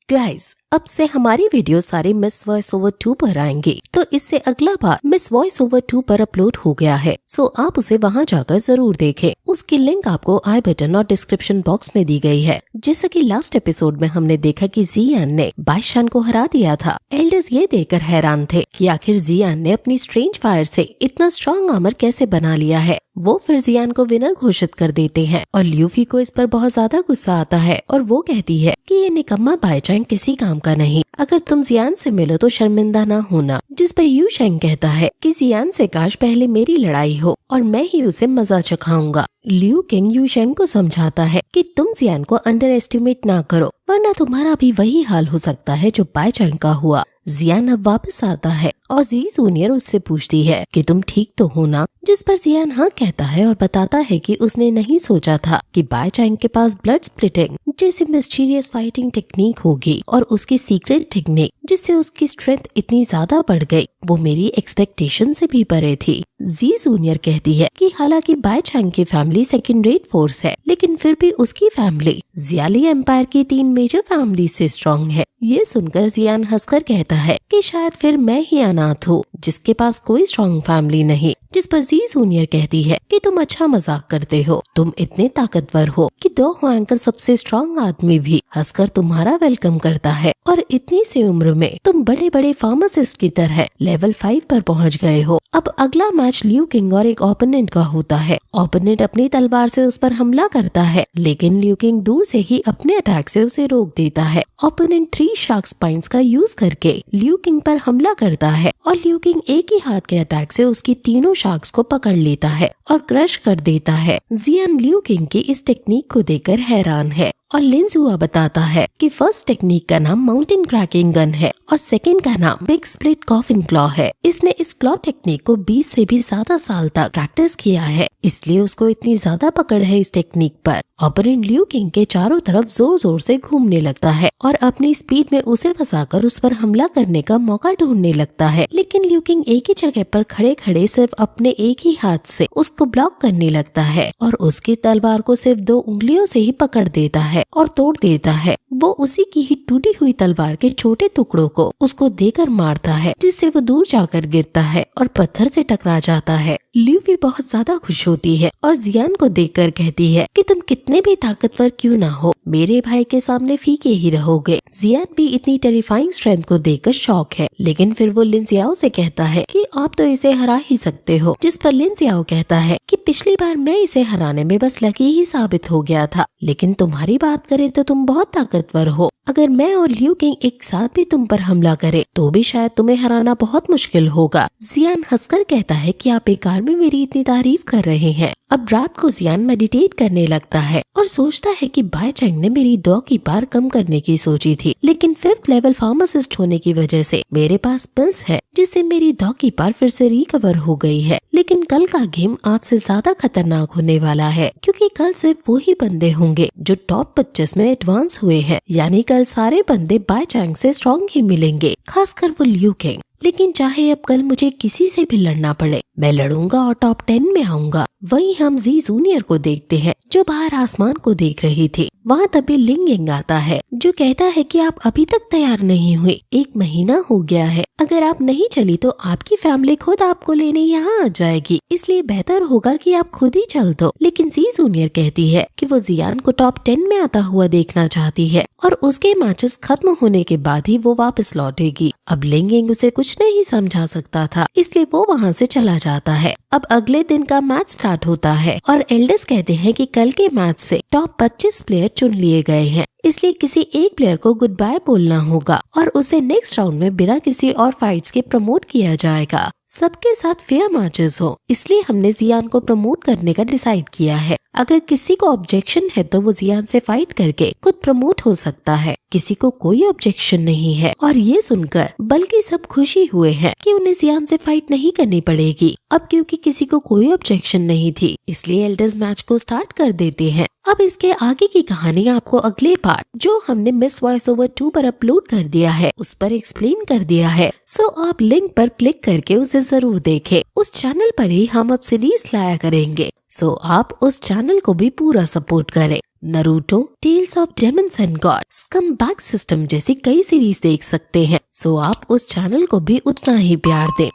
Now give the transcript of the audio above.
Guys, अब से हमारी वीडियो सारे मिस वॉइस ओवर 2 पर आएंगे, तो इससे अगला बार मिस वॉइस ओवर 2 पर अपलोड हो गया है, सो आप उसे वहां जाकर जरूर देखें। उसकी लिंक आपको आई बटन और डिस्क्रिप्शन बॉक्स में दी गई है। जैसा कि लास्ट एपिसोड में हमने देखा कि जियान ने बाइशान को हरा दिया था। एल्डर्स ये देखकर हैरान थे कि आखिर जियान ने अपनी स्ट्रेंज फायर से इतना स्ट्रॉन्ग आर्मर कैसे बना लिया है। वो फिर जियान को विनर घोषित कर देते हैं और ल्यूफी को इस पर बहुत ज्यादा गुस्सा आता है और वो कहती है कि ये निकम्मा बाइचैंग किसी काम का नहीं, अगर तुम जियान से मिलो तो शर्मिंदा ना होना। जिस पर यू शेंग कहता है कि जियान से काश पहले मेरी लड़ाई हो और मैं ही उसे मजा चखाऊंगा। लिू किंग यू शेंग को समझाता है कि तुम जियान को अंडर एस्टिमेट ना करो, वरना तुम्हारा भी वही हाल हो सकता है जो बाइचैंग का हुआ। जियान अब वापस आता है और जी जूनियर उससे पूछती है कि तुम ठीक तो हो ना, जिस पर जियान हाँ कहता है और बताता है कि उसने नहीं सोचा था कि बाइचैंग के पास ब्लड स्प्लिटिंग जैसी मिस्टीरियस फाइटिंग टेक्निक होगी और उसकी सीक्रेट टेक्निक जिससे उसकी स्ट्रेंथ इतनी ज्यादा बढ़ गई वो मेरी एक्सपेक्टेशन से भी परे थी। जी जूनियर कहती है कि हालांकि बाइचैंग की फैमिली सेकंड रेट फोर्स है, लेकिन फिर भी उसकी फैमिली जियाली एम्पायर की 3 मेजर फैमिली से स्ट्रॉन्ग है। ये सुनकर जियान हंसकर कहता है कि शायद फिर मैं ही अनाथ हूँ जिसके पास कोई स्ट्रॉन्ग फैमिली नहीं। जिस पर जी जूनियर कहती है कि तुम अच्छा मजाक करते हो, तुम इतने ताकतवर हो कि दो हुआंग का सबसे स्ट्रॉन्ग आदमी भी हंसकर तुम्हारा वेलकम करता है और इतनी सी उम्र में तुम बड़े बड़े फार्मासिस्ट की तरह लेवल 5 पर पहुंच गए हो। अब अगला मैच लिू किंग और एक ओपोनेंट का होता है। ओपोनेंट अपनी तलवार से उस पर हमला करता है, लेकिन लिू किंग दूर से ही अपने अटैक से उसे रोक देता है। ओपोनेंट 3 शार्क स्पाइन्स का यूज करके लिू किंग पर हमला करता है और लिू किंग एक ही हाथ के अटैक से उसकी तीनों शार्क्स को पकड़ लेता है और क्रश कर देता है। जियान लिू किंग की इस टेक्निक को देखकर हैरान है और लिन जुआ बताता है कि फर्स्ट टेक्निक का नाम माउंटेन क्रैकिंग गन है और सेकंड का नाम बिग स्प्लिट कॉफिन क्लॉ है। इसने इस क्लॉ टेक्निक को 20 से भी ज्यादा साल तक प्रैक्टिस किया है, इसलिए उसको इतनी ज्यादा पकड़ है इस टेक्निक पर। ओपोनेंट लिू किंग के चारों तरफ जोर जोर से घूमने लगता है और अपनी स्पीड में उसे फंसाकर उस पर हमला करने का मौका ढूंढने लगता है, लेकिन लिू किंग एक ही जगह पर खड़े खड़े सिर्फ अपने एक ही हाथ से उसको ब्लॉक करने लगता है और उसकी तलवार को सिर्फ 2 उंगलियों से ही पकड़ देता है और तोड़ देता है। वो उसी की ही टूटी हुई तलवार के छोटे टुकड़ों को उसको देकर मारता है, जिससे वो दूर जाकर गिरता है और पत्थर से टकरा जाता है। ल्यूफी बहुत ज्यादा खुश होती है और जियान को देखकर कहती है कि तुम कितने भी ताकतवर क्यों ना हो, मेरे भाई के सामने फीके ही रहोगे। जियान भी इतनी टेरिफाइंग स्ट्रेंथ को देखकर शॉक है, लेकिन फिर वो लिन जियाओ से कहता है कि आप तो इसे हरा ही सकते हो। जिस पर लिन जियाओ कहता है कि पिछली बार मैं इसे हराने में बस लकी ही साबित हो गया था, लेकिन तुम्हारी बात करें तो तुम बहुत ताकतवर हो। अगर मैं और लिू किंग एक साथ भी तुम पर हमला करे तो भी शायद तुम्हें हराना बहुत मुश्किल होगा। जियान हंसकर कहता है कि आप बेकार में मेरी इतनी तारीफ कर रहे हैं। अब रात को जियान मेडिटेट करने लगता है और सोचता है कि बाइचैंग ने मेरी 2 की पार कम करने की सोची थी, लेकिन 5th लेवल फार्मासिस्ट होने की वजह से मेरे पास पिल्स है जिससे मेरी 2 की पार फिर से रिकवर हो गई है। लेकिन कल का गेम आज से ज्यादा खतरनाक होने वाला है, क्योंकि कल सिर्फ वो ही बंदे होंगे जो टॉप 25 में एडवांस हुए हैं, यानी कल सारे बंदे बाइचैंग से स्ट्रॉन्ग ही मिलेंगे, खासकर वो लिू किंग। लेकिन चाहे अब कल मुझे किसी से भी लड़ना पड़े, मैं लड़ूंगा और टॉप 10 में आऊंगा। वहीं हम जी जूनियर को देखते हैं जो बाहर आसमान को देख रही थी। वहाँ तभी लिंग यंग आता है जो कहता है कि आप अभी तक तैयार नहीं हुए, 1 महीना हो गया है। अगर आप नहीं चली तो आपकी फैमिली खुद आपको लेने यहाँ आ जाएगी, इसलिए बेहतर होगा कि आप खुद ही चल दो। लेकिन जी जूनियर कहती है कि वो जियान को टॉप 10 में आता हुआ देखना चाहती है और उसके मैचेस खत्म होने के बाद ही वो वापस लौटेगी। अब लिंग यंग उसे कुछ नहीं समझा सकता था, इसलिए वो वहाँ से चला जाता है। अब अगले दिन का मैच स्टार्ट होता है और एल्डर्स कहते हैं कि कल के मैच से टॉप 25 प्लेयर चुन लिए गए हैं, इसलिए किसी एक प्लेयर को गुड बाय बोलना होगा और उसे नेक्स्ट राउंड में बिना किसी और फाइट्स के प्रमोट किया जाएगा। सबके साथ फेयर मैचेस हो, इसलिए हमने जियान को प्रमोट करने का डिसाइड किया है। अगर किसी को ऑब्जेक्शन है तो वो जियान से फाइट करके खुद प्रमोट हो सकता है। किसी को कोई ऑब्जेक्शन नहीं है और ये सुनकर बल्कि सब खुशी हुए हैं कि उन्हें जियान से फाइट नहीं करनी पड़ेगी। अब क्योंकि किसी को कोई ऑब्जेक्शन नहीं थी, इसलिए एल्डर्स मैच को स्टार्ट कर देते हैं। अब इसके आगे की कहानी आपको अगले पार्ट जो हमने मिस वॉइस ओवर 2 पर अपलोड कर दिया है उस पर एक्सप्लेन कर दिया है। सो आप लिंक पर क्लिक करके उसे जरूर देखें। उस चैनल पर ही हम अब सीरीज लाया करेंगे, सो आप उस चैनल को भी पूरा सपोर्ट करें। Naruto, tales of demons and gods, scumbag system जैसी कई सीरीज देख सकते हैं। सो आप उस चैनल को भी उतना ही प्यार दें।